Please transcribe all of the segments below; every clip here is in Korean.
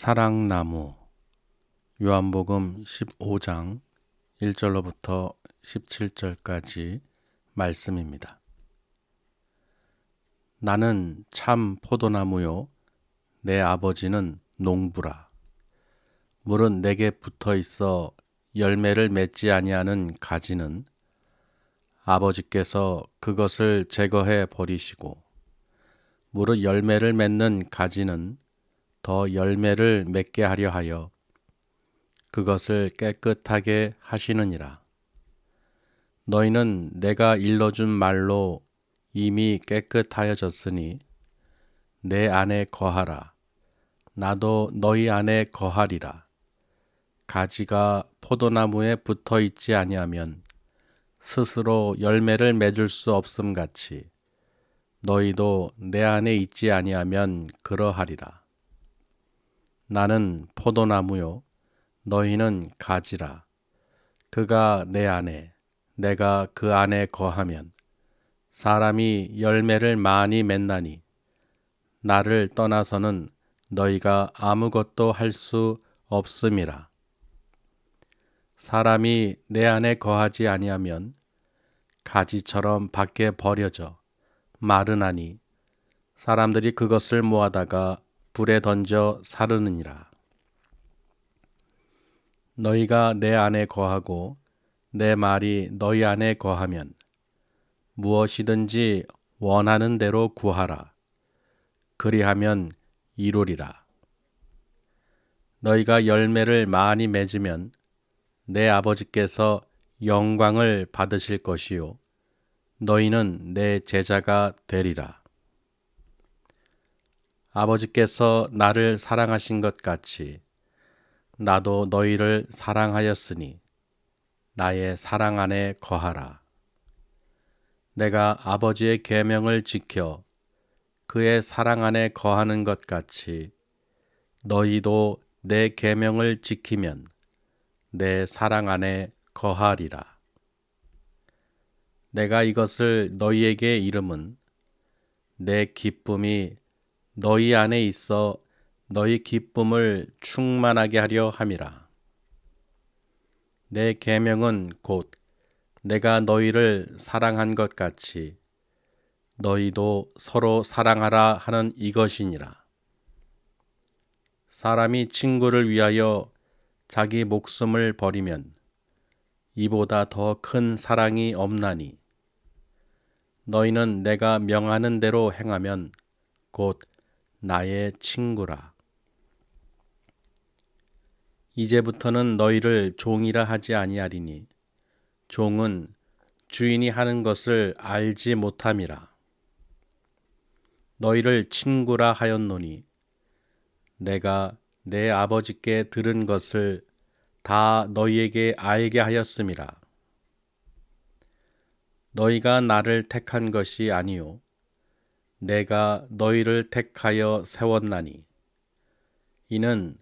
사랑나무 요한복음 15장 1절로부터 17절까지 말씀입니다. 나는 참 포도나무요 내 아버지는 농부라. 물은 내게 붙어 있어 열매를 맺지 아니하는 가지는 아버지께서 그것을 제거해 버리시고, 무릇 열매를 맺는 가지는 더 열매를 맺게 하려 하여 그것을 깨끗하게 하시느니라. 너희는 내가 일러준 말로 이미 깨끗하여졌으니 내 안에 거하라. 나도 너희 안에 거하리라. 가지가 포도나무에 붙어 있지 아니하면 스스로 열매를 맺을 수 없음 같이 너희도 내 안에 있지 아니하면 그러하리라. 나는 포도나무요 너희는 가지라. 그가 내 안에 내가 그 안에 거하면 사람이 열매를 많이 맺나니 나를 떠나서는 너희가 아무것도 할 수 없음이라. 사람이 내 안에 거하지 아니하면 가지처럼 밖에 버려져 마르나니 사람들이 그것을 모아다가 불에 던져 사르느니라. 너희가 내 안에 거하고 내 말이 너희 안에 거하면 무엇이든지 원하는 대로 구하라. 그리하면 이루리라. 너희가 열매를 많이 맺으면 내 아버지께서 영광을 받으실 것이요 너희는 내 제자가 되리라. 아버지께서 나를 사랑하신 것 같이 나도 너희를 사랑하였으니 나의 사랑 안에 거하라. 내가 아버지의 계명을 지켜 그의 사랑 안에 거하는 것 같이 너희도 내 계명을 지키면 내 사랑 안에 거하리라. 내가 이것을 너희에게 이름은 내 기쁨이 너희 안에 있어 너희 기쁨을 충만하게 하려 함이라. 내 계명은 곧 내가 너희를 사랑한 것 같이 너희도 서로 사랑하라 하는 이것이니라. 사람이 친구를 위하여 자기 목숨을 버리면 이보다 더 큰 사랑이 없나니, 너희는 내가 명하는 대로 행하면 곧 나의 친구라. 이제부터는 너희를 종이라 하지 아니하리니 종은 주인이 하는 것을 알지 못함이라. 너희를 친구라 하였노니 내가 내 아버지께 들은 것을 다 너희에게 알게 하였음이라. 너희가 나를 택한 것이 아니요 내가 너희를 택하여 세웠나니, 이는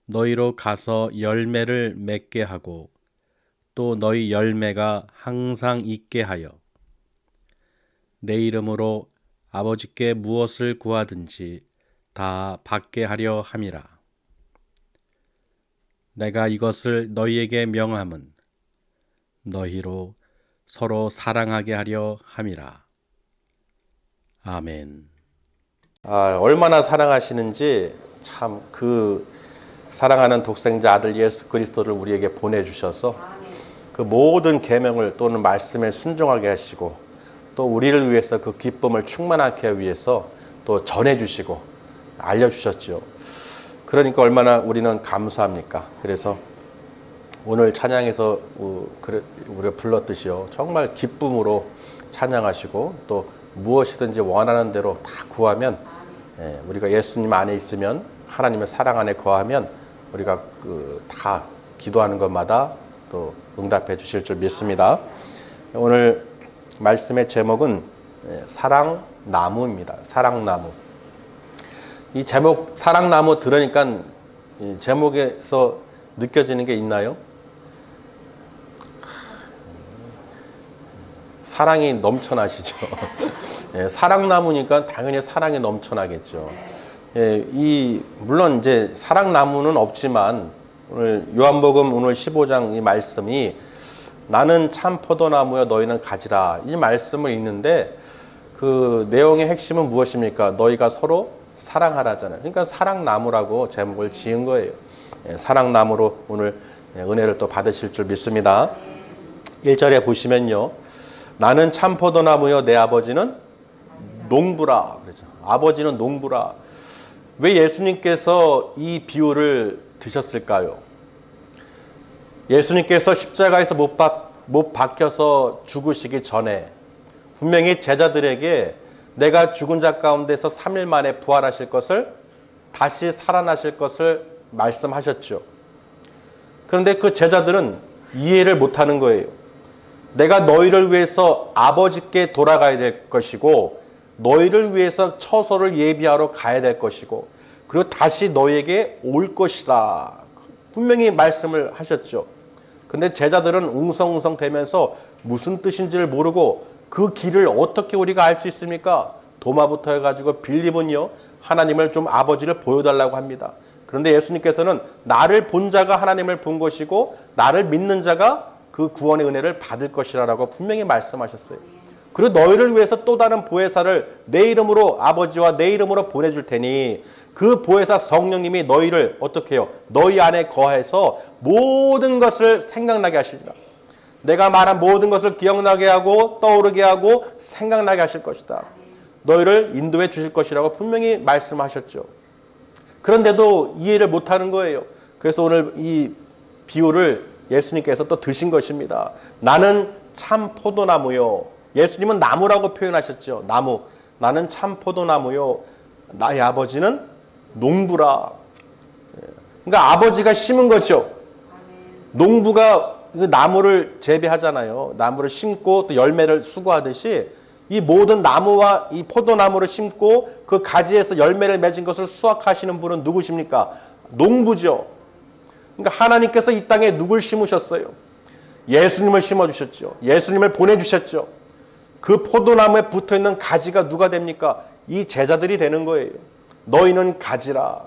너희로 가서 열매를 맺게 하고 또 너희 열매가 항상 있게 하여 내 이름으로 아버지께 무엇을 구하든지 다 받게 하려 함이라. 내가 이것을 너희에게 명함은 너희로 서로 사랑하게 하려 함이라. 아멘. 얼마나 사랑하시는지 참 그 사랑하는 독생자 아들 예수 그리스도를 우리에게 보내주셔서 그 모든 계명을 또는 말씀에 순종하게 하시고 또 우리를 위해서 그 기쁨을 충만하게 하기 위해서 또 전해주시고 알려주셨죠. 그러니까 얼마나 우리는 감사합니까? 그래서 오늘 찬양에서 우리가 불렀듯이요, 정말 기쁨으로 찬양하시고 또 무엇이든지 원하는 대로 다 구하면, 우리가 예수님 안에 있으면, 하나님의 사랑 안에 거하면 우리가 다 기도하는 것마다 또 응답해 주실 줄 믿습니다. 오늘 말씀의 제목은 사랑나무입니다. 사랑나무. 이 제목 사랑나무 들으니까 이 제목에서 느껴지는 게 있나요? 사랑이 넘쳐나시죠. 사랑나무니까 당연히 사랑이 넘쳐나겠죠. 예, 물론 이제 사랑나무는 없지만 오늘 요한복음 오늘 15장 이 말씀이 나는 참 포도나무여 너희는 가지라 이 말씀을 읽는데 그 내용의 핵심은 무엇입니까? 너희가 서로 사랑하라잖아요. 그러니까 사랑나무라고 제목을 지은 거예요. 예, 사랑나무로 오늘 은혜를 또 받으실 줄 믿습니다. 1절에 보시면요. 나는 참 포도나무여 내 아버지는 농부라. 그렇죠. 아버지는 농부라. 왜 예수님께서 이 비유를 드셨을까요? 예수님께서 십자가에서 못 박혀서 죽으시기 전에 분명히 제자들에게 내가 죽은 자 가운데서 3일 만에 부활하실 것을 다시 살아나실 것을 말씀하셨죠. 그런데 그 제자들은 이해를 못하는 거예요. 내가 너희를 위해서 아버지께 돌아가야 될 것이고 너희를 위해서 처소를 예비하러 가야 될 것이고 그리고 다시 너희에게 올 것이다. 분명히 말씀을 하셨죠. 근데 제자들은 웅성웅성 대면서 무슨 뜻인지를 모르고 그 길을 어떻게 우리가 알 수 있습니까? 도마부터 해가지고 빌립은요 하나님을 좀 아버지를 보여달라고 합니다. 그런데 예수님께서는 나를 본 자가 하나님을 본 것이고 나를 믿는 자가 그 구원의 은혜를 받을 것이라고 분명히 말씀하셨어요. 그리고 너희를 위해서 또 다른 보혜사를 내 이름으로 아버지와 내 이름으로 보내줄 테니 그 보혜사 성령님이 너희를 어떻게 해요? 너희 안에 거해서 모든 것을 생각나게 하시리라. 내가 말한 모든 것을 기억나게 하고 떠오르게 하고 생각나게 하실 것이다. 너희를 인도해 주실 것이라고 분명히 말씀하셨죠. 그런데도 이해를 못하는 거예요. 그래서 오늘 이 비유를 예수님께서 또 드신 것입니다. 나는 참 포도나무요. 예수님은 나무라고 표현하셨죠. 나무. 나는 참 포도나무요. 나의 아버지는 농부라. 그러니까 아버지가 심은 거죠. 농부가 그 나무를 재배하잖아요. 나무를 심고 또 열매를 수거하듯이 이 모든 나무와 이 포도나무를 심고 그 가지에서 열매를 맺은 것을 수확하시는 분은 누구십니까? 농부죠. 그러니까 하나님께서 이 땅에 누굴 심으셨어요? 예수님을 심어주셨죠. 예수님을 보내주셨죠. 그 포도나무에 붙어있는 가지가 누가 됩니까? 이 제자들이 되는 거예요. 너희는 가지라.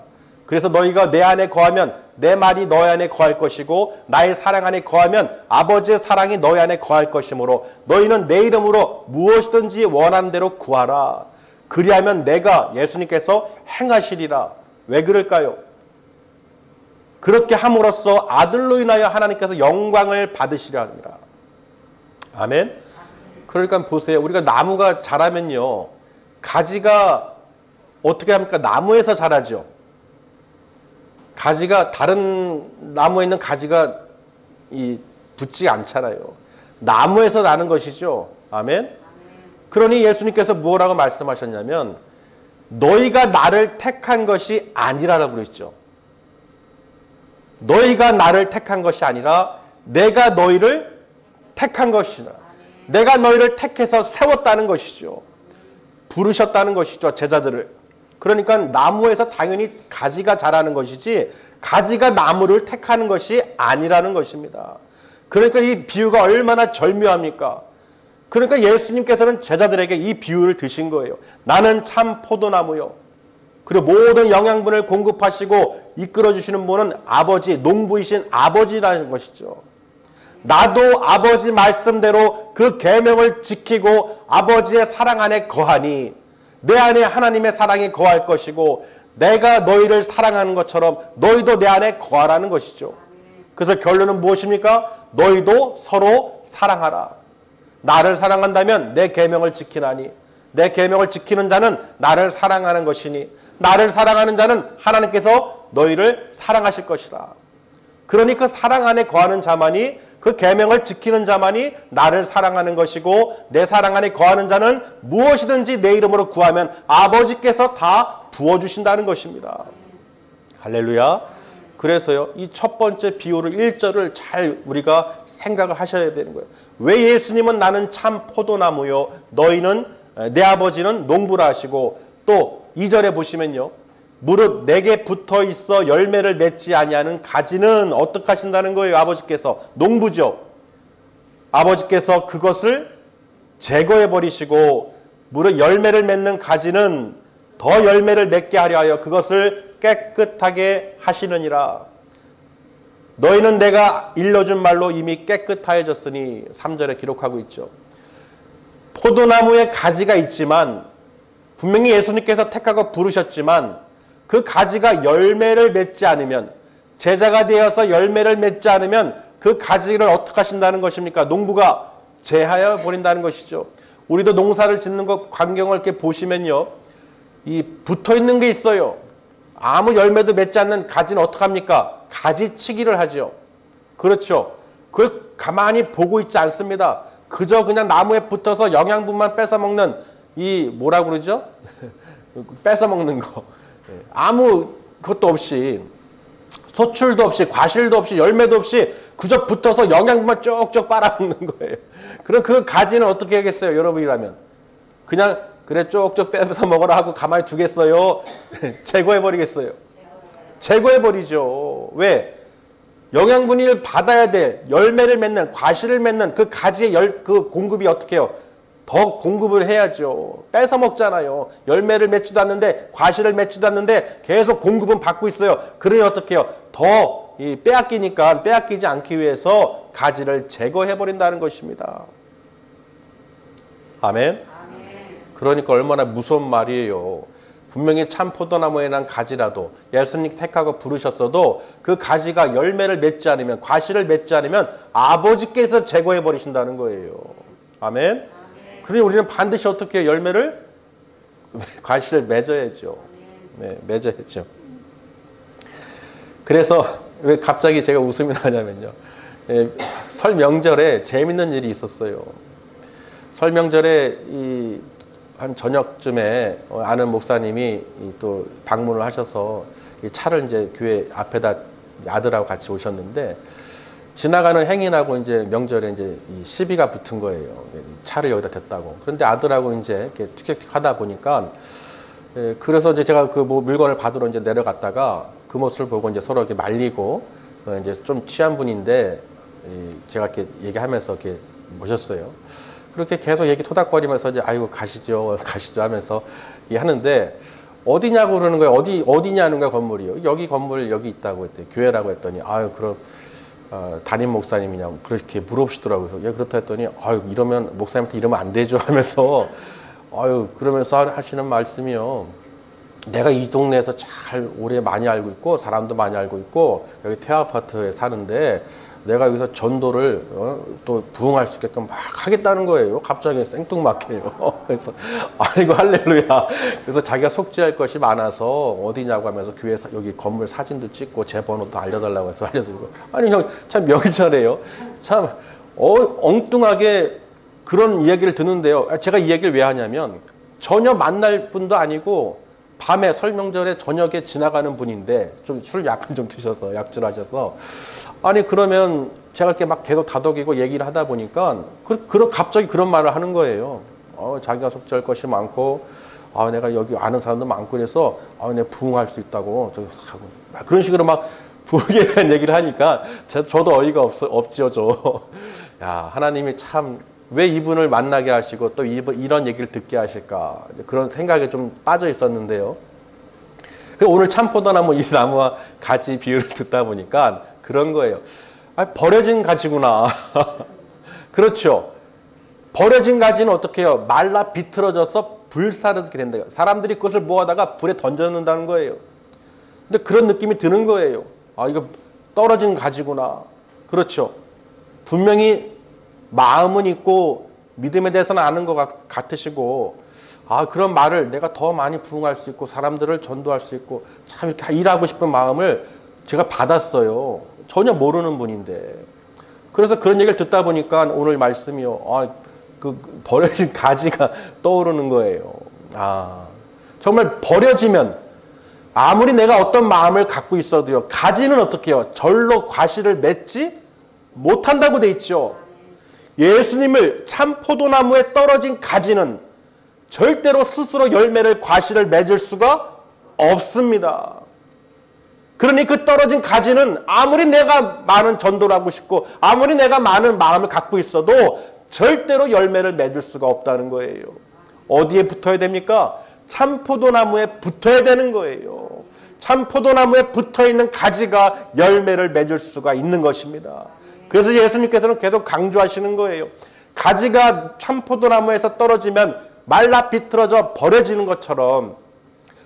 그래서 너희가 내 안에 거하면 내 말이 너희 안에 거할 것이고 나의 사랑 안에 거하면 아버지의 사랑이 너희 안에 거할 것이므로 너희는 내 이름으로 무엇이든지 원하는 대로 구하라. 그리하면 내가 예수님께서 행하시리라. 왜 그럴까요? 그렇게 함으로써 아들로 인하여 하나님께서 영광을 받으시려 합니다. 아멘. 그러니까 보세요. 우리가 나무가 자라면요. 가지가 어떻게 합니까? 나무에서 자라죠. 가지가 다른 나무에 있는 가지가 붙지 않잖아요. 나무에서 나는 것이죠. 아멘. 그러니 예수님께서 뭐라고 말씀하셨냐면 너희가 나를 택한 것이 아니라라고 그랬죠. 너희가 나를 택한 것이 아니라 내가 너희를 택한 것이라. 내가 너희를 택해서 세웠다는 것이죠. 부르셨다는 것이죠. 제자들을. 그러니까 나무에서 당연히 가지가 자라는 것이지 가지가 나무를 택하는 것이 아니라는 것입니다. 그러니까 이 비유가 얼마나 절묘합니까? 그러니까 예수님께서는 제자들에게 이 비유를 드신 거예요. 나는 참 포도나무요. 그리고 모든 영양분을 공급하시고 이끌어주시는 분은 아버지, 농부이신 아버지라는 것이죠. 나도 아버지 말씀대로 그 계명을 지키고 아버지의 사랑 안에 거하니 내 안에 하나님의 사랑이 거할 것이고 내가 너희를 사랑하는 것처럼 너희도 내 안에 거하라는 것이죠. 그래서 결론은 무엇입니까? 너희도 서로 사랑하라. 나를 사랑한다면 내 계명을 지키나니 내 계명을 지키는 자는 나를 사랑하는 것이니 나를 사랑하는 자는 하나님께서 너희를 사랑하실 것이라. 그러니 그 사랑 안에 거하는 자만이 그 계명을 지키는 자만이 나를 사랑하는 것이고 내 사랑 안에 거하는 자는 무엇이든지 내 이름으로 구하면 아버지께서 다 부어주신다는 것입니다. 할렐루야. 그래서요 이 첫 번째 비유를 1절을 잘 우리가 생각을 하셔야 되는 거예요. 왜 예수님은 나는 참 포도나무요 너희는 내 아버지는 농부라 하시고 또 2절에 보시면요 무릇 내게 붙어 있어 열매를 맺지 아니하는 가지는 어떻게 하신다는 거예요? 아버지께서 농부죠. 아버지께서 그것을 제거해 버리시고 무릇 열매를 맺는 가지는 더 열매를 맺게 하려 하여 그것을 깨끗하게 하시느니라. 너희는 내가 일러준 말로 이미 깨끗하여졌으니 3절에 기록하고 있죠. 포도나무에 가지가 있지만 분명히 예수님께서 택하고 부르셨지만 그 가지가 열매를 맺지 않으면, 제자가 되어서 열매를 맺지 않으면 그 가지를 어떻게 하신다는 것입니까? 농부가 제하여 버린다는 것이죠. 우리도 농사를 짓는 것 광경을 이렇게 보시면요, 이 붙어 있는 게 있어요. 아무 열매도 맺지 않는 가지는 어떻게 합니까? 가지치기를 하죠. 그렇죠. 그걸 가만히 보고 있지 않습니다. 그저 그냥 나무에 붙어서 영양분만 뺏어 먹는 이 뭐라고 그러죠? 뺏어 먹는 거. 아무 것도 없이, 소출도 없이, 과실도 없이, 열매도 없이 그저 붙어서 영양분만 쪽쪽 빨아먹는 거예요. 그럼 그 가지는 어떻게 하겠어요? 여러분이라면 그냥 그래 쪽쪽 뺏어 먹어라 하고 가만히 두겠어요? 제거해버리겠어요? 제거해버리죠. 왜? 영양분을 받아야 될, 열매를 맺는, 과실을 맺는 그 가지의 그 공급이 어떻게 해요? 더 공급을 해야죠. 뺏어 먹잖아요. 열매를 맺지도 않는데, 과실을 맺지도 않는데 계속 공급은 받고 있어요. 그러니 어떻게 해요? 더 빼앗기니까 빼앗기지 않기 위해서 가지를 제거해버린다는 것입니다. 아멘? 그러니까 얼마나 무서운 말이에요. 분명히 참 포도나무에 난 가지라도 예수님 택하고 부르셨어도 그 가지가 열매를 맺지 않으면, 과실을 맺지 않으면 아버지께서 제거해 버리신다는 거예요. 아멘? 그러니 우리는 반드시 어떻게 해요? 열매를, 과실을 맺어야죠. 네, 맺어야죠. 그래서 왜 갑자기 제가 웃음이 나냐면요, 설 명절에 재밌는 일이 있었어요. 설 명절에 한 저녁쯤에 아는 목사님이 또 방문을 하셔서 차를 이제 교회 앞에다 아들하고 같이 오셨는데, 지나가는 행인하고 이제 명절에 이제 시비가 붙은 거예요. 차를 여기다 댔다고. 그런데 아들하고 이제 이렇게 틱틱틱 하다 보니까, 그래서 이제 제가 그 뭐 물건을 받으러 이제 내려갔다가 그 모습을 보고 이제 서로 이렇게 말리고, 이제 좀 취한 분인데 제가 이렇게 얘기하면서 이렇게 모셨어요. 그렇게 계속 얘기 토닥거리면서 이제 아이고 가시죠 하면서 하는데, 어디냐고 그러는 거예요. 어디냐는 거야. 건물이요. 여기 건물 여기 있다고 했더니, 교회라고 했더니, 아유 그럼 담임 목사님이냐고 그렇게 물어보시더라고요. 그래서 그렇다 했더니, 아유 이러면 목사님한테 이러면 안 되죠 하면서, 아유 그러면서 하시는 말씀이요, 내가 이 동네에서 잘 오래 많이 알고 있고 사람도 많이 알고 있고 여기 태아파트에 사는데 내가 여기서 전도를 또 부흥할 수 있게끔 막 하겠다는 거예요. 갑자기 생뚱맞게요. 그래서 아이고 할렐루야. 그래서 자기가 속죄할 것이 많아서 어디냐고 하면서 교회 여기 건물 사진도 찍고 제 번호도 알려달라고 해서 알려드리고, 아니 형 참 명절이에요. 참 엉뚱하게 그런 이야기를 듣는데요. 제가 이 얘기를 왜 하냐면, 전혀 만날 분도 아니고 밤에 설명절에 저녁에 지나가는 분인데 좀 술 약간 좀 드셔서 약주하셔서, 아니 그러면 제가 이렇게 막 계속 다독이고 얘기를 하다 보니까 갑자기 그런 말을 하는 거예요. 자기가 속죄할 것이 많고, 내가 여기 아는 사람도 많고 그래서 내가 부흥할 수 있다고 하고, 그런 식으로 막 부흥에 대한 얘기를 하니까 저도 어이가 없지요. 야, 하나님이 참 왜 이분을 만나게 하시고 또 이런 얘기를 듣게 하실까, 그런 생각에 좀 빠져 있었는데요. 오늘 참포도나무 이 나무와 가지 비유를 듣다 보니까 그런 거예요. 버려진 가지구나. 그렇죠. 버려진 가지는 어떻게 해요? 말라 비틀어져서 불사르게 된대요. 사람들이 그것을 모아다가 불에 던져놓는다는 거예요. 근데 그런 느낌이 드는 거예요. 이거 떨어진 가지구나. 그렇죠. 분명히 마음은 있고 믿음에 대해서는 아는 것 같으시고, 그런 말을 내가 더 많이 부흥할 수 있고 사람들을 전도할 수 있고 참 이렇게 일하고 싶은 마음을 제가 받았어요. 전혀 모르는 분인데. 그래서 그런 얘기를 듣다 보니까 오늘 말씀이요, 그 버려진 가지가 떠오르는 거예요. 정말 버려지면 아무리 내가 어떤 마음을 갖고 있어도요, 가지는 어떻게 해요? 절로 과실을 맺지 못한다고 돼 있죠. 예수님을 참 포도나무에 떨어진 가지는 절대로 스스로 열매를, 과실을 맺을 수가 없습니다. 그러니 그 떨어진 가지는 아무리 내가 많은 전도를 하고 싶고 아무리 내가 많은 마음을 갖고 있어도 절대로 열매를 맺을 수가 없다는 거예요. 어디에 붙어야 됩니까? 참포도나무에 붙어야 되는 거예요. 참포도나무에 붙어있는 가지가 열매를 맺을 수가 있는 것입니다. 그래서 예수님께서는 계속 강조하시는 거예요. 가지가 참포도나무에서 떨어지면 말라 비틀어져 버려지는 것처럼,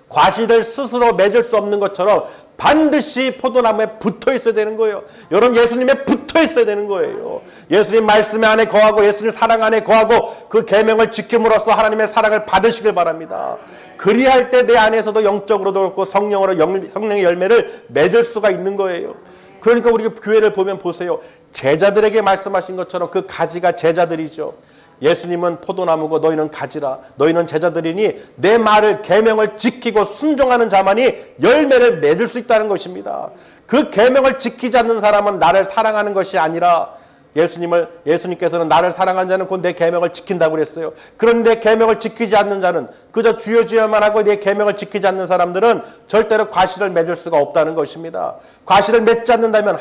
과실을 스스로 맺을 수 없는 것처럼 반드시 포도나무에 붙어 있어야 되는 거예요. 여러분, 예수님에 붙어 있어야 되는 거예요. 예수님 말씀 안에 거하고 예수님 사랑 안에 거하고 그 계명을 지킴으로써 하나님의 사랑을 받으시길 바랍니다. 그리할 때 내 안에서도 영적으로도 그렇고 성령으로 성령의 열매를 맺을 수가 있는 거예요. 그러니까 우리 교회를 보면 보세요. 제자들에게 말씀하신 것처럼 그 가지가 제자들이죠. 예수님은 포도나무고 너희는 가지라. 너희는 제자들이니 내 말을 계명을 지키고 순종하는 자만이 열매를 맺을 수 있다는 것입니다. 그 계명을 지키지 않는 사람은 나를 사랑하는 것이 아니라 예수님께서는 나를 사랑하는 자는 곧 내 계명을 지킨다고 그랬어요. 그런데 계명을 지키지 않는 자는, 그저 주여 주여만 하고 내 계명을 지키지 않는 사람들은 절대로 과실을 맺을 수가 없다는 것입니다. 과실을 맺지 않는다면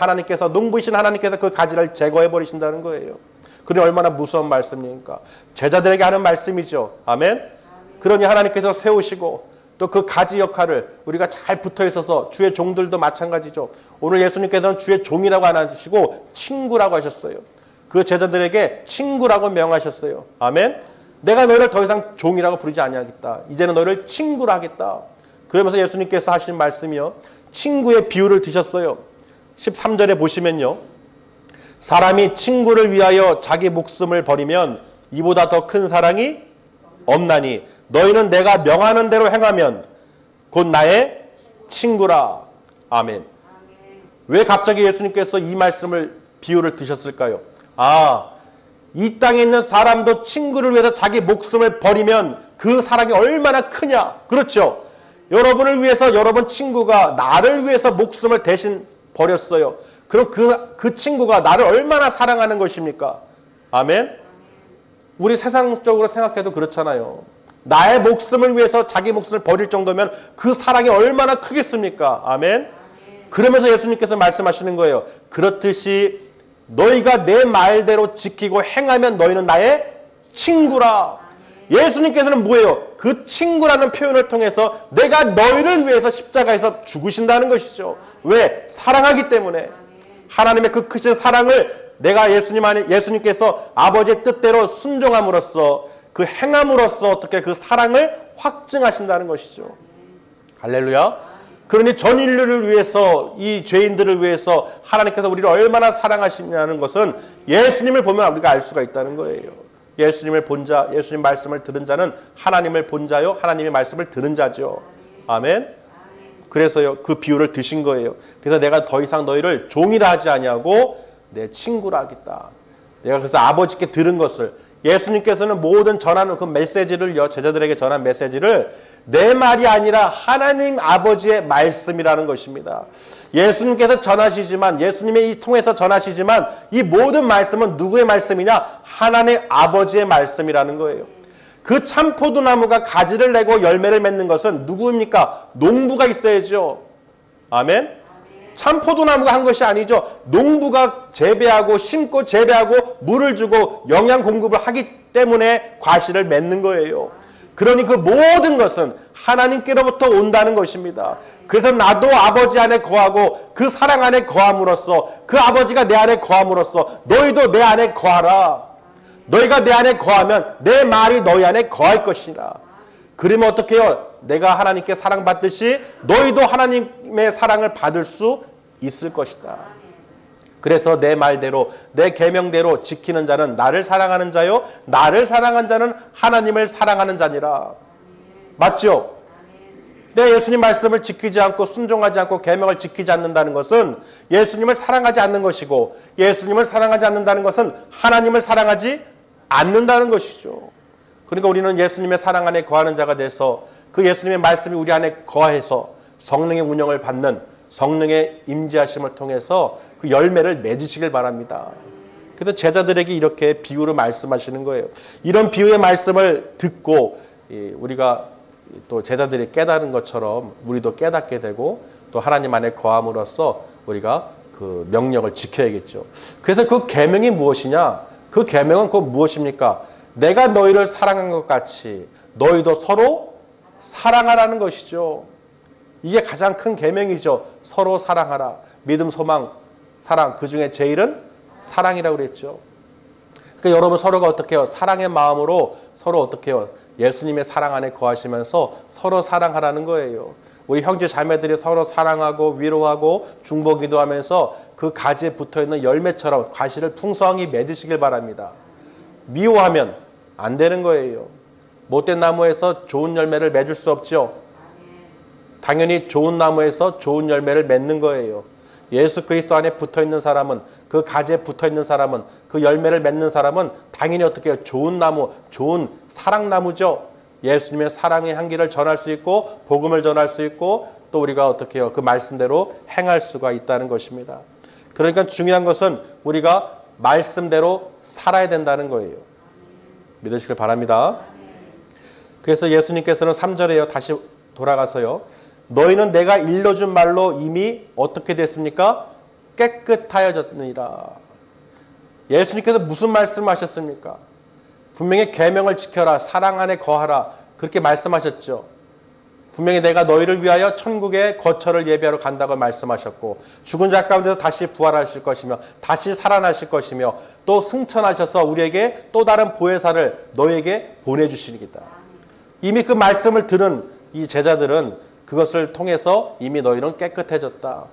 농부이신 하나님께서 그 가지를 제거해 버리신다는 거예요. 그러니 얼마나 무서운 말씀입니까? 제자들에게 하는 말씀이죠. 아멘. 그러니 하나님께서 세우시고 또 그 가지 역할을 우리가 잘 붙어 있어서, 주의 종들도 마찬가지죠. 오늘 예수님께서는 주의 종이라고 안 하시고 친구라고 하셨어요. 그 제자들에게 친구라고 명하셨어요. 아멘. 내가 너희를 더 이상 종이라고 부르지 아니하겠다. 이제는 너희를 친구라 하겠다. 그러면서 예수님께서 하신 말씀이요, 친구의 비유를 드셨어요. 13절에 보시면요, 사람이 친구를 위하여 자기 목숨을 버리면 이보다 더 큰 사랑이 없나니 너희는 내가 명하는 대로 행하면 곧 나의 친구라. 아멘. 왜 갑자기 예수님께서 이 말씀을, 비유를 드셨을까요? 이 땅에 있는 사람도 친구를 위해서 자기 목숨을 버리면 그 사랑이 얼마나 크냐. 그렇죠. 여러분을 위해서 여러분 친구가 나를 위해서 목숨을 대신 버렸어요. 그럼 그 친구가 나를 얼마나 사랑하는 것입니까? 아멘. 우리 세상적으로 생각해도 그렇잖아요. 나의 목숨을 위해서 자기 목숨을 버릴 정도면 그 사랑이 얼마나 크겠습니까? 아멘. 그러면서 예수님께서 말씀하시는 거예요. 그렇듯이 너희가 내 말대로 지키고 행하면 너희는 나의 친구라. 예수님께서는 뭐예요? 그 친구라는 표현을 통해서 내가 너희를 위해서 십자가에서 죽으신다는 것이죠. 왜? 사랑하기 때문에. 하나님의 그 크신 사랑을 내가 예수님께서 아버지의 뜻대로 순종함으로써, 그 행함으로써 어떻게 그 사랑을 확증하신다는 것이죠. 할렐루야. 그러니 전 인류를 위해서, 이 죄인들을 위해서 하나님께서 우리를 얼마나 사랑하시냐는 것은 예수님을 보면 우리가 알 수가 있다는 거예요. 예수님을 본 자, 예수님 말씀을 들은 자는 하나님을 본 자요, 하나님의 말씀을 들은 자죠. 아멘. 그래서요, 그 비유를 드신 거예요. 그래서 내가 더 이상 너희를 종이라 하지 아니하고 내 친구라 하겠다. 내가 그래서 아버지께 들은 것을, 예수님께서는 모든 전하는 그 메시지를요, 제자들에게 전한 메시지를 내 말이 아니라 하나님 아버지의 말씀이라는 것입니다. 예수님께서 전하시지만, 예수님의 이 통해서 전하시지만 이 모든 말씀은 누구의 말씀이냐? 하나님 아버지의 말씀이라는 거예요. 그 참포도나무가 가지를 내고 열매를 맺는 것은 누구입니까? 농부가 있어야죠. 아멘. 참포도나무가 한 것이 아니죠. 농부가 재배하고 심고 재배하고 물을 주고 영양 공급을 하기 때문에 과실을 맺는 거예요. 그러니 그 모든 것은 하나님께로부터 온다는 것입니다. 그래서 나도 아버지 안에 거하고 그 사랑 안에 거함으로써, 그 아버지가 내 안에 거함으로써 너희도 내 안에 거하라. 너희가 내 안에 거하면 내 말이 너희 안에 거할 것이라. 그러면 어떻게 해요? 내가 하나님께 사랑받듯이 너희도 하나님의 사랑을 받을 수 있을 것이다. 그래서 내 말대로, 내 계명대로 지키는 자는 나를 사랑하는 자요, 나를 사랑한 자는 하나님을 사랑하는 자니라. 맞죠? 내가 예수님 말씀을 지키지 않고 순종하지 않고 계명을 지키지 않는다는 것은 예수님을 사랑하지 않는 것이고, 예수님을 사랑하지 않는다는 것은 하나님을 사랑하지 않는다는 것이죠. 그러니까 우리는 예수님의 사랑 안에 거하는 자가 돼서 그 예수님의 말씀이 우리 안에 거해서 성령의 운영을 받는, 성령의 임재하심을 통해서 그 열매를 맺으시길 바랍니다. 그래서 제자들에게 이렇게 비유로 말씀하시는 거예요. 이런 비유의 말씀을 듣고 우리가 또 제자들이 깨달은 것처럼 우리도 깨닫게 되고 또 하나님 안에 거함으로써 우리가 그 명령을 지켜야겠죠. 그래서 그 계명이 무엇이냐? 그 계명은 그 무엇입니까? 내가 너희를 사랑한 것 같이 너희도 서로 사랑하라는 것이죠. 이게 가장 큰 계명이죠. 서로 사랑하라. 믿음, 소망, 사랑. 그 중에 제일은 사랑이라고 그랬죠. 그러니까 여러분 서로가 어떻게 해요? 사랑의 마음으로 서로 어떻게 해요? 예수님의 사랑 안에 거하시면서 서로 사랑하라는 거예요. 우리 형제 자매들이 서로 사랑하고 위로하고 중보기도 하면서 그 가지에 붙어있는 열매처럼 과실을 풍성히 맺으시길 바랍니다. 미워하면 안 되는 거예요. 못된 나무에서 좋은 열매를 맺을 수 없죠. 당연히 좋은 나무에서 좋은 열매를 맺는 거예요. 예수 그리스도 안에 붙어있는 사람은, 그 가지에 붙어있는 사람은, 그 열매를 맺는 사람은 당연히 어떻게 해요? 좋은 나무, 좋은 사랑나무죠. 예수님의 사랑의 향기를 전할 수 있고 복음을 전할 수 있고 또 우리가 어떻게 해요? 그 말씀대로 행할 수가 있다는 것입니다. 그러니까 중요한 것은 우리가 말씀대로 살아야 된다는 거예요. 믿으시길 바랍니다. 그래서 예수님께서는 3절에요. 다시 돌아가서요. 너희는 내가 일러준 말로 이미 어떻게 됐습니까? 깨끗하여졌느니라. 예수님께서 무슨 말씀하셨습니까? 분명히 계명을 지켜라. 사랑 안에 거하라. 그렇게 말씀하셨죠. 분명히 내가 너희를 위하여 천국의 거처를 예비하러 간다고 말씀하셨고 죽은 자 가운데서 다시 부활하실 것이며 다시 살아나실 것이며 또 승천하셔서 우리에게 또 다른 보혜사를 너희에게 보내주시리다. 이미 그 말씀을 들은 이 제자들은 그것을 통해서 이미 너희는 깨끗해졌다.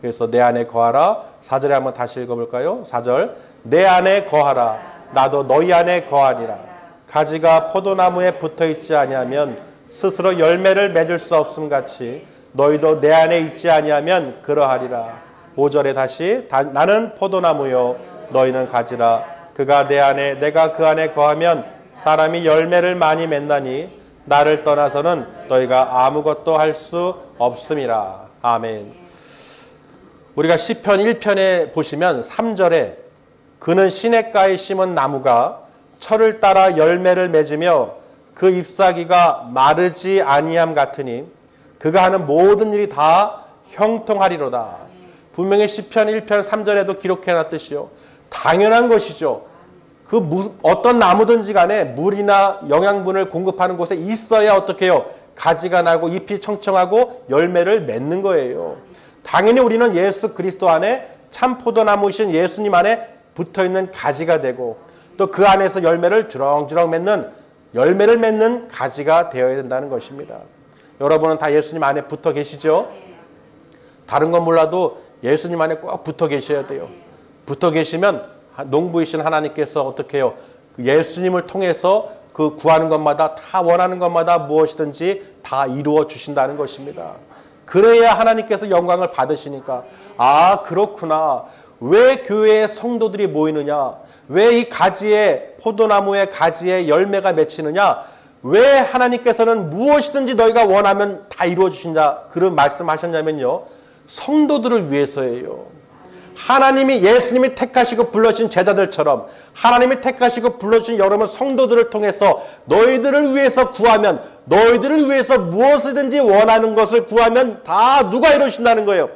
그래서 내 안에 거하라. 4절에 한번 다시 읽어볼까요? 4절 내 안에 거하라. 나도 너희 안에 거하리라. 가지가 포도나무에 붙어있지 아니하면 스스로 열매를 맺을 수 없음 같이 너희도 내 안에 있지 아니하면 그러하리라. 5절에 다시 나는 포도나무요 너희는 가지라. 그가 내 안에 내가 그 안에 거하면 사람이 열매를 많이 맺나니 나를 떠나서는 너희가 아무것도 할 수 없음이라. 아멘. 우리가 시편 1편에 보시면 3절에 그는 시냇가에 심은 나무가 철을 따라 열매를 맺으며 그 잎사귀가 마르지 아니함 같으니 그가 하는 모든 일이 다 형통하리로다. 분명히 시편 1편 3절에도 기록해놨듯이요. 당연한 것이죠. 어떤 나무든지 간에 물이나 영양분을 공급하는 곳에 있어야 어떻게 해요? 가지가 나고 잎이 청청하고 열매를 맺는 거예요. 당연히 우리는 예수 그리스도 안에 참 포도나무이신 예수님 안에 붙어있는 가지가 되고 또 그 안에서 열매를 주렁주렁 맺는 열매를 맺는 가지가 되어야 된다는 것입니다. 여러분은 다 예수님 안에 붙어 계시죠? 다른 건 몰라도 예수님 안에 꼭 붙어 계셔야 돼요. 붙어 계시면 농부이신 하나님께서 어떻게 해요? 예수님을 통해서 그 구하는 것마다 다 원하는 것마다 무엇이든지 다 이루어 주신다는 것입니다. 그래야 하나님께서 영광을 받으시니까 아 그렇구나. 왜 교회에 성도들이 모이느냐? 왜 이 가지에 포도나무의 가지에 열매가 맺히느냐? 왜 하나님께서는 무엇이든지 너희가 원하면 다 이루어 주신다 그런 말씀하셨냐면요. 성도들을 위해서예요. 하나님이 예수님이 택하시고 불러주신 제자들처럼 하나님이 택하시고 불러주신 여러분 성도들을 통해서 너희들을 위해서 구하면 너희들을 위해서 무엇이든지 원하는 것을 구하면 다 누가 이루신다는 거예요.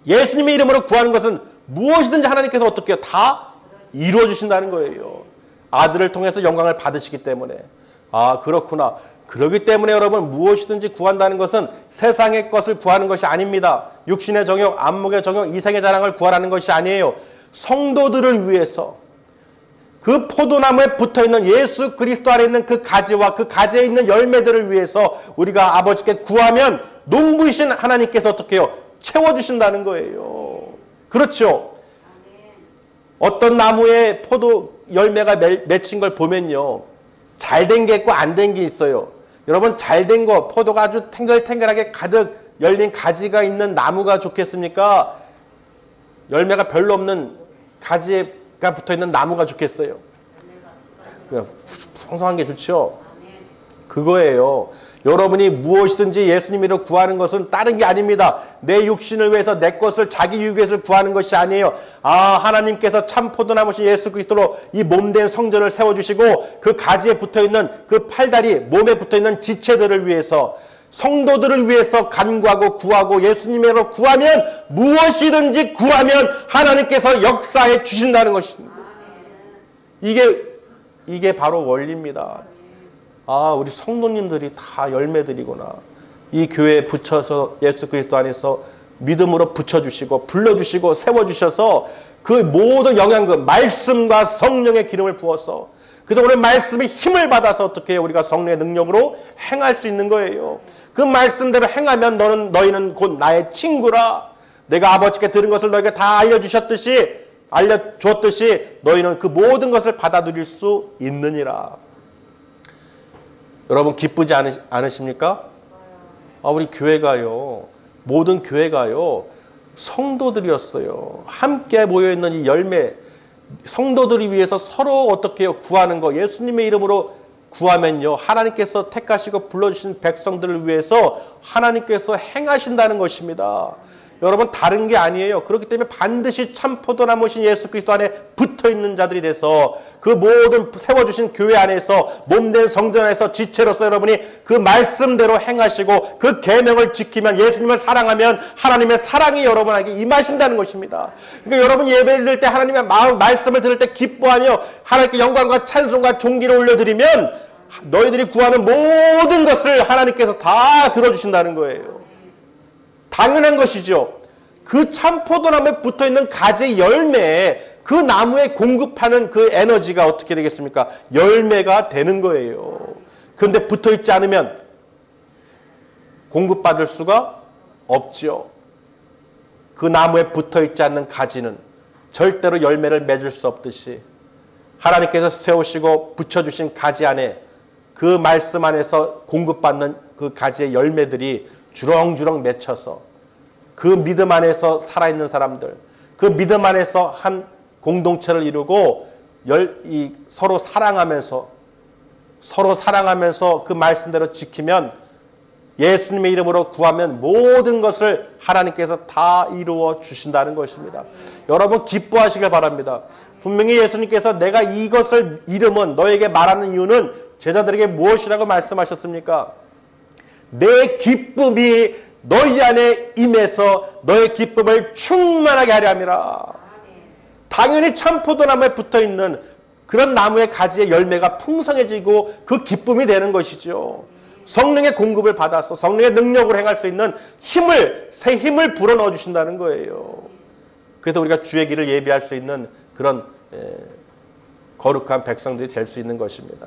예수님의 이름으로 구하는 것은 무엇이든지 하나님께서 어떻게 해요? 다 이루어 주신다는 거예요. 아들을 통해서 영광을 받으시기 때문에. 아 그렇구나. 그렇기 때문에 여러분 무엇이든지 구한다는 것은 세상의 것을 구하는 것이 아닙니다. 육신의 정욕, 안목의 정욕, 이생의 자랑을 구하라는 것이 아니에요. 성도들을 위해서 그 포도나무에 붙어있는 예수 그리스도 안에 있는 그 가지와 그 가지에 있는 열매들을 위해서 우리가 아버지께 구하면 농부이신 하나님께서 어떻게 해요? 채워주신다는 거예요. 그렇죠? 어떤 나무에 포도 열매가 맺힌 걸 보면요. 잘된 게 있고 안 된 게 있어요. 여러분 잘된 거 포도가 아주 탱글탱글하게 가득 열린 가지가 있는 나무가 좋겠습니까? 열매가 별로 없는 가지가 붙어있는 나무가 좋겠어요. 풍성한 게 좋죠. 그거예요. 여러분이 무엇이든지 예수님으로 구하는 것은 다른 게 아닙니다. 내 육신을 위해서 내 것을 자기 유익을 위해서 구하는 것이 아니에요. 아 하나님께서 참 포도나무신 예수 그리스도로 이 몸된 성전을 세워주시고 그 가지에 붙어있는 그 팔다리 몸에 붙어있는 지체들을 위해서 성도들을 위해서 간구하고 구하고 예수님으로 구하면 무엇이든지 구하면 하나님께서 역사해 주신다는 것입니다. 이게 바로 원리입니다. 아, 우리 성도님들이 다 열매들이구나. 이 교회에 붙여서 예수 그리스도 안에서 믿음으로 붙여주시고 불러주시고 세워주셔서 그 모든 영양분 말씀과 성령의 기름을 부어서 그래서 오늘 말씀의 힘을 받아서 어떻게 해요? 우리가 성령의 능력으로 행할 수 있는 거예요. 그 말씀대로 행하면 너희는 곧 나의 친구라. 내가 아버지께 들은 것을 너희가 다 알려주셨듯이 너희는 그 모든 것을 받아들일 수 있느니라. 여러분 기쁘지 않으십니까? 우리 교회가요. 모든 교회가요. 성도들이었어요. 함께 모여있는 이 열매. 성도들을 위해서 서로 어떻게 해요? 구하는 거. 예수님의 이름으로 구하면요. 하나님께서 택하시고 불러주신 백성들을 위해서 하나님께서 행하신다는 것입니다. 여러분 다른 게 아니에요. 그렇기 때문에 반드시 참 포도나무신 예수 그리스도 안에 붙어있는 자들이 돼서 그 모든 세워주신 교회 안에서 몸된 성전 안에서 지체로서 여러분이 그 말씀대로 행하시고 그 계명을 지키면 예수님을 사랑하면 하나님의 사랑이 여러분에게 임하신다는 것입니다. 그러니까 여러분 예배를 드릴 때 하나님의 말씀을 들을 때 기뻐하며 하나님께 영광과 찬송과 존귀를 올려드리면 너희들이 구하는 모든 것을 하나님께서 다 들어주신다는 거예요. 당연한 것이죠. 그 참포도나무에 붙어있는 가지 열매에 그 나무에 공급하는 그 에너지가 어떻게 되겠습니까? 열매가 되는 거예요. 그런데 붙어있지 않으면 공급받을 수가 없죠. 그 나무에 붙어있지 않는 가지는 절대로 열매를 맺을 수 없듯이 하나님께서 세우시고 붙여주신 가지 안에 그 말씀 안에서 공급받는 그 가지의 열매들이 주렁주렁 맺혀서 그 믿음 안에서 살아있는 사람들, 그 믿음 안에서 한 공동체를 이루고 서로 사랑하면서 그 말씀대로 지키면 예수님의 이름으로 구하면 모든 것을 하나님께서 다 이루어 주신다는 것입니다. 여러분 기뻐하시길 바랍니다. 분명히 예수님께서 내가 이것을 이름은 너에게 말하는 이유는 제자들에게 무엇이라고 말씀하셨습니까? 내 기쁨이 너희 안에 임해서 너의 기쁨을 충만하게 하려 함이라. 당연히 참포도나무에 붙어있는 그런 나무의 가지의 열매가 풍성해지고 그 기쁨이 되는 것이죠. 성령의 공급을 받아서 성령의 능력으로 행할 수 있는 새 힘을 불어넣어 주신다는 거예요. 그래서 우리가 주의 길을 예비할 수 있는 그런 거룩한 백성들이 될 수 있는 것입니다.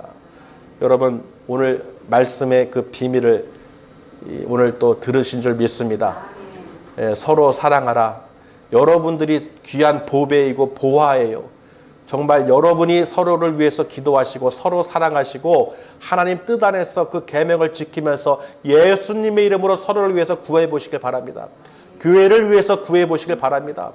여러분 오늘 말씀의 그 비밀을 오늘 또 들으신 줄 믿습니다. 서로 사랑하라. 여러분들이 귀한 보배이고 보화예요. 정말 여러분이 서로를 위해서 기도하시고 서로 사랑하시고 하나님 뜻 안에서 그 계명을 지키면서 예수님의 이름으로 서로를 위해서 구해 보시길 바랍니다. 교회를 위해서 구해 보시길 바랍니다.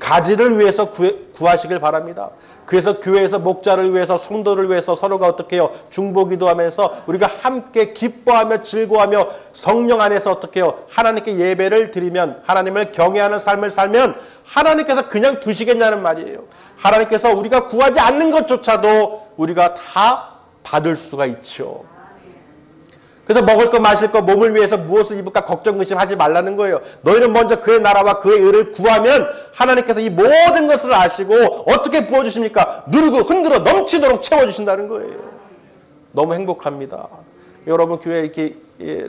가지를 위해서 구하시길 바랍니다. 그래서 교회에서 목자를 위해서 성도를 위해서 서로가 어떻게 해요? 중보기도하면서 우리가 함께 기뻐하며 즐거워하며 성령 안에서 어떻게 해요? 하나님께 예배를 드리면 하나님을 경외하는 삶을 살면 하나님께서 그냥 두시겠냐는 말이에요. 하나님께서 우리가 구하지 않는 것조차도 우리가 다 받을 수가 있죠. 그래서 먹을 거 마실 거 몸을 위해서 무엇을 입을까 걱정 근심하지 말라는 거예요. 너희는 먼저 그의 나라와 그의 의를 구하면 하나님께서 이 모든 것을 아시고 어떻게 부어주십니까? 누르고 흔들어 넘치도록 채워주신다는 거예요. 너무 행복합니다. 여러분 교회 이렇게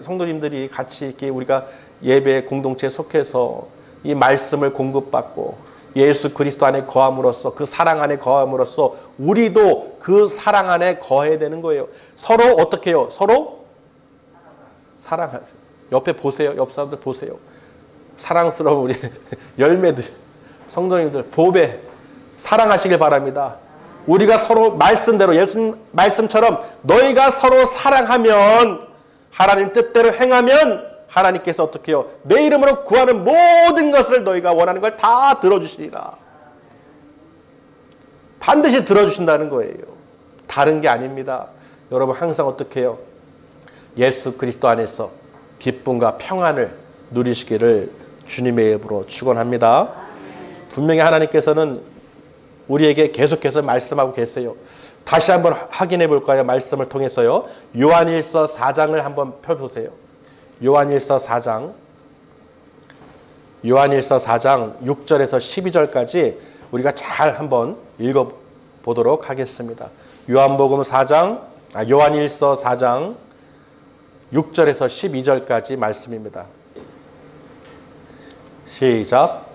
성도님들이 같이 이렇게 우리가 예배 공동체에 속해서 이 말씀을 공급받고 예수 그리스도 안에 거함으로써 그 사랑 안에 거함으로써 우리도 그 사랑 안에 거해야 되는 거예요. 서로 어떻게 해요? 서로 사랑하세요. 옆에 보세요. 옆 사람들 보세요. 사랑스러운 우리 열매들, 성도님들, 보배 사랑하시길 바랍니다. 우리가 서로 말씀대로 예수님 말씀처럼 너희가 서로 사랑하면 하나님 뜻대로 행하면 하나님께서 어떻게 해요? 내 이름으로 구하는 모든 것을 너희가 원하는 걸 다 들어주시리라. 반드시 들어주신다는 거예요. 다른 게 아닙니다. 여러분 항상 어떻게 해요? 예수 그리스도 안에서 기쁨과 평안을 누리시기를 주님의 이름으로 축원합니다. 분명히 하나님께서는 우리에게 계속해서 말씀하고 계세요. 다시 한번 확인해 볼까요? 말씀을 통해서요. 요한일서 4장을 한번 펴보세요. 요한일서 4장 6절에서 12절까지 우리가 잘 한번 읽어보도록 하겠습니다. 요한복음 4장 요한일서 4장 6절에서 12절까지 말씀입니다. 시작.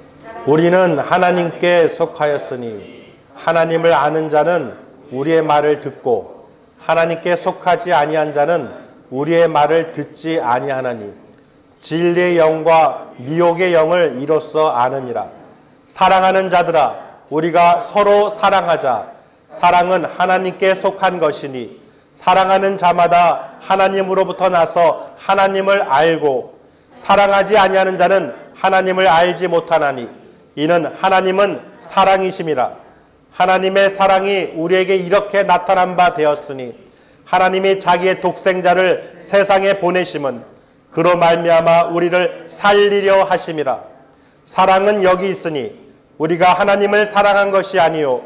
우리는 하나님께 속하였으니 하나님을 아는 자는 우리의 말을 듣고 하나님께 속하지 아니한 자는 우리의 말을 듣지 아니하나니 진리의 영과 미혹의 영을 이로써 아느니라. 사랑하는 자들아, 우리가 서로 사랑하자. 사랑은 하나님께 속한 것이니 사랑하는 자마다 하나님으로부터 나서 하나님을 알고 사랑하지 아니하는 자는 하나님을 알지 못하나니 이는 하나님은 사랑이심이라. 하나님의 사랑이 우리에게 이렇게 나타난 바 되었으니 하나님이 자기의 독생자를 세상에 보내심은 그로 말미암아 우리를 살리려 하심이라. 사랑은 여기 있으니 우리가 하나님을 사랑한 것이 아니요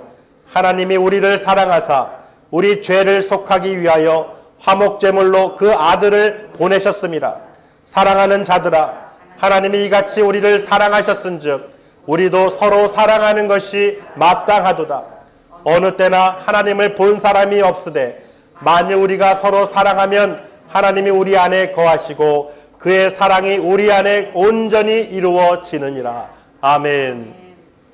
하나님이 우리를 사랑하사 우리 죄를 속하기 위하여 화목제물로 그 아들을 보내셨습니다. 사랑하는 자들아, 하나님이 이같이 우리를 사랑하셨은즉 우리도 서로 사랑하는 것이 마땅하도다. 어느 때나 하나님을 본 사람이 없으되 만일 우리가 서로 사랑하면 하나님이 우리 안에 거하시고 그의 사랑이 우리 안에 온전히 이루어지느니라. 아멘.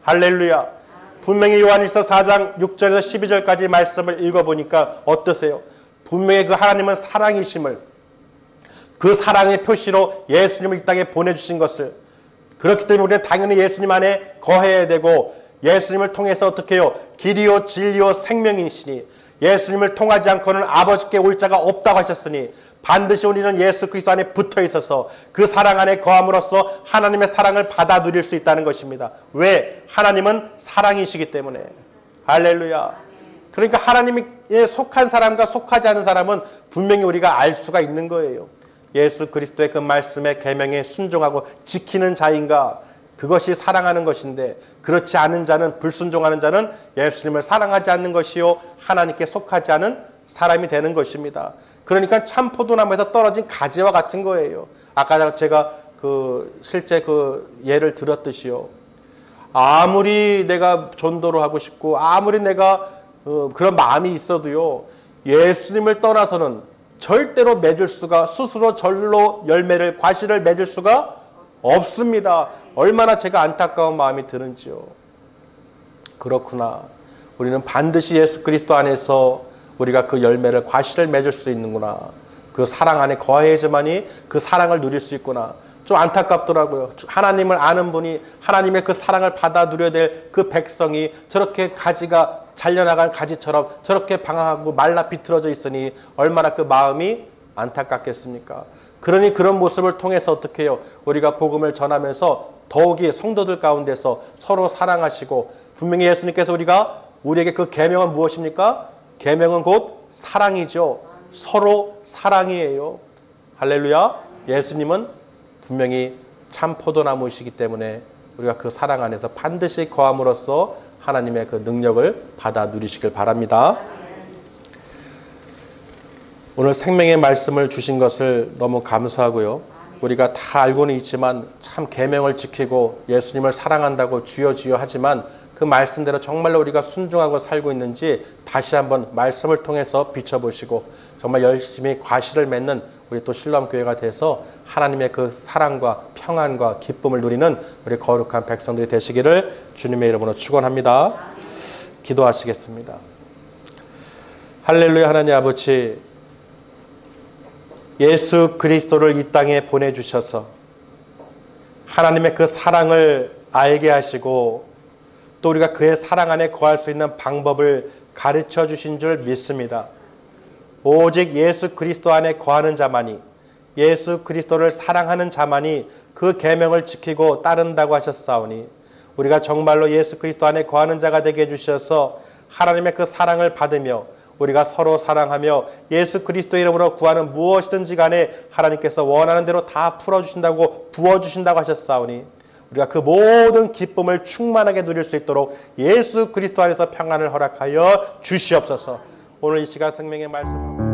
할렐루야. 분명히 요한일서 4장 6절에서 12절까지 말씀을 읽어보니까 어떠세요? 분명히 그 하나님은 사랑이심을, 그 사랑의 표시로 예수님을 이 땅에 보내주신 것을, 그렇기 때문에 우리는 당연히 예수님 안에 거해야 되고 예수님을 통해서 어떻게 해요? 길이요 진리요 생명이시니 예수님을 통하지 않고는 아버지께 올 자가 없다고 하셨으니 반드시 우리는 예수 그리스도 안에 붙어 있어서 그 사랑 안에 거함으로써 하나님의 사랑을 받아 누릴 수 있다는 것입니다. 왜? 하나님은 사랑이시기 때문에. 할렐루야. 그러니까 하나님에 속한 사람과 속하지 않은 사람은 분명히 우리가 알 수가 있는 거예요. 예수 그리스도의 그 말씀의 계명에 순종하고 지키는 자인가, 그것이 사랑하는 것인데 그렇지 않은 자는, 불순종하는 자는 예수님을 사랑하지 않는 것이요 하나님께 속하지 않은 사람이 되는 것입니다. 그러니까 참 포도나무에서 떨어진 가지와 같은 거예요. 아까 제가 실제 예를 들었듯이요. 아무리 내가 전도를 하고 싶고 아무리 내가 그런 마음이 있어도요, 예수님을 떠나서는 절대로 맺을 수가, 스스로 절로 열매를, 과실을 맺을 수가 없습니다. 얼마나 제가 안타까운 마음이 드는지요. 그렇구나. 우리는 반드시 예수 그리스도 안에서 우리가 그 열매를, 과실을 맺을 수 있는구나. 그 사랑 안에 거해야지만이 그 사랑을 누릴 수 있구나. 좀 안타깝더라고요. 하나님을 아는 분이, 하나님의 그 사랑을 받아 누려야 될 그 백성이 저렇게 가지가 잘려나간 가지처럼 저렇게 방황하고 말라 비틀어져 있으니 얼마나 그 마음이 안타깝겠습니까? 그러니 그런 모습을 통해서 어떻게 해요? 우리가 복음을 전하면서 더욱이 성도들 가운데서 서로 사랑하시고, 분명히 예수님께서 우리에게 그 계명은 무엇입니까? 계명은 곧 사랑이죠. 서로 사랑이에요. 할렐루야. 예수님은 분명히 참 포도나무이시기 때문에 우리가 그 사랑 안에서 반드시 거함으로써 하나님의 그 능력을 받아 누리시길 바랍니다. 오늘 생명의 말씀을 주신 것을 너무 감사하고요. 우리가 다 알고는 있지만 참 계명을 지키고 예수님을 사랑한다고 주여 주여 하지만 그 말씀대로 정말로 우리가 순종하고 살고 있는지 다시 한번 말씀을 통해서 비춰보시고 정말 열심히 과실을 맺는 우리 또 실로암 교회가 돼서 하나님의 그 사랑과 평안과 기쁨을 누리는 우리 거룩한 백성들이 되시기를 주님의 이름으로 축원합니다. 기도하시겠습니다. 할렐루야. 하나님 아버지, 예수 그리스도를 이 땅에 보내주셔서 하나님의 그 사랑을 알게 하시고 또 우리가 그의 사랑 안에 거할 수 있는 방법을 가르쳐 주신 줄 믿습니다. 오직 예수 그리스도 안에 거하는 자만이, 예수 그리스도를 사랑하는 자만이 그 계명을 지키고 따른다고 하셨사오니 우리가 정말로 예수 그리스도 안에 거하는 자가 되게 해주셔서 하나님의 그 사랑을 받으며 우리가 서로 사랑하며 예수 그리스도 이름으로 구하는 무엇이든지 간에 하나님께서 원하는 대로 다 풀어주신다고, 부어주신다고 하셨사오니 우리가 그 모든 기쁨을 충만하게 누릴 수 있도록 예수 그리스도 안에서 평안을 허락하여 주시옵소서. 오늘 이 시간 생명의 말씀